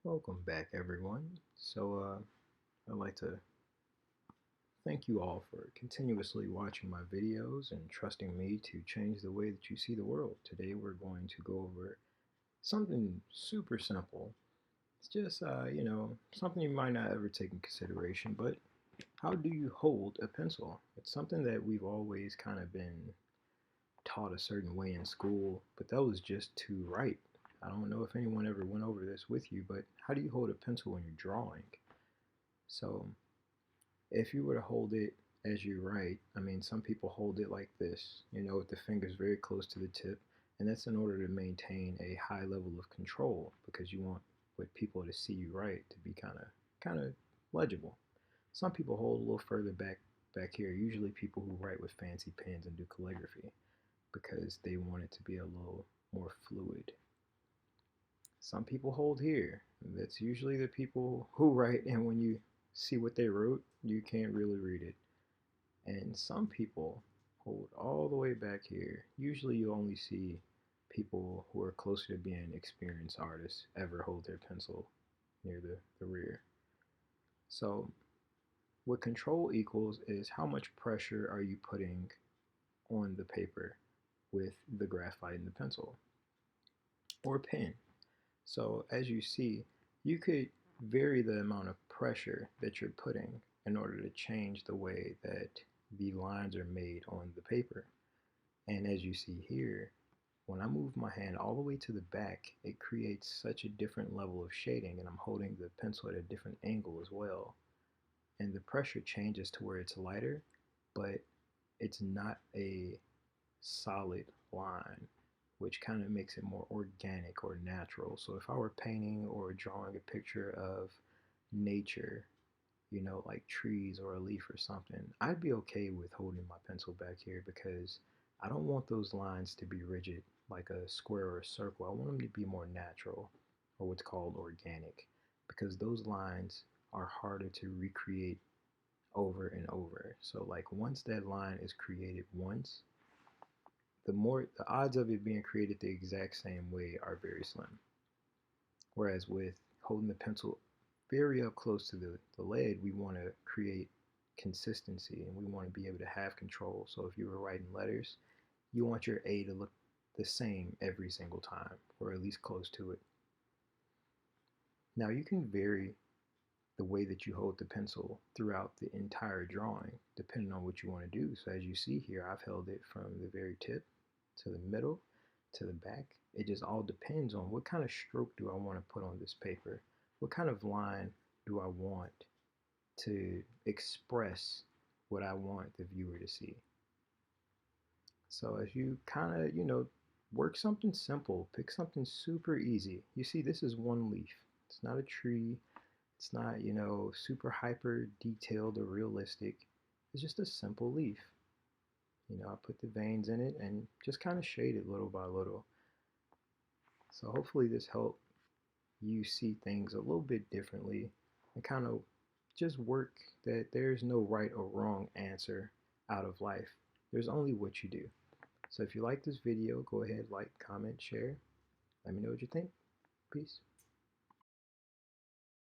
Welcome back, everyone. I'd like to thank you all for continuously watching my videos and trusting me to change the way that you see the world. Today, we're going to go over something super simple. It's just, something you might not ever take in consideration, but how do you hold a pencil? It's something that we've always kind of been taught a certain way in school, but that was just to write. I don't know if anyone ever went over this with you, but how do you hold a pencil when you're drawing? So if you were to hold it as you write, I mean, some people hold it like this, with the fingers very close to the tip, and that's in order to maintain a high level of control because you want what people to see you write to be kind of legible. Some people hold a little further back here, usually people who write with fancy pens and do calligraphy because they want it to be a little more fluid. Some people hold here. That's usually the people who write, and when you see what they wrote, you can't really read it. And some people hold all the way back here. Usually you only see people who are closer to being experienced artists ever hold their pencil near the rear. So what control equals is how much pressure are you putting on the paper with the graphite and the pencil or pen. So as you see, you could vary the amount of pressure that you're putting in order to change the way that the lines are made on the paper. And as you see here, when I move my hand all the way to the back, it creates such a different level of shading, and I'm holding the pencil at a different angle as well. And the pressure changes to where it's lighter, but it's not a solid line, which kind of makes it more organic or natural. So if I were painting or drawing a picture of nature, like trees or a leaf or something, I'd be okay with holding my pencil back here because I don't want those lines to be rigid like a square or a circle. I want them to be more natural, or what's called organic, because those lines are harder to recreate over and over. So like once that line is created once, the odds of it being created the exact same way are very slim. Whereas with holding the pencil very up close to the lead, we want to create consistency and we want to be able to have control. So if you were writing letters, you want your A to look the same every single time, or at least close to it. Now you can vary the way that you hold the pencil throughout the entire drawing, depending on what you want to do. So as you see here, I've held it from the very tip to the middle to the back. It just all depends on what kind of stroke do I want to put on this paper. What kind of line do I want to express what I want the viewer to see? So as you kind of, work something simple, pick something super easy. You see, this is one leaf. It's not a tree. It's not, super hyper detailed or realistic. It's just a simple leaf. I put the veins in it and just kind of shade it little by little. So hopefully this helped you see things a little bit differently and kind of just work that there's no right or wrong answer out of life. There's only what you do. So if you like this video, go ahead, like, comment, share. Let me know what you think. Peace.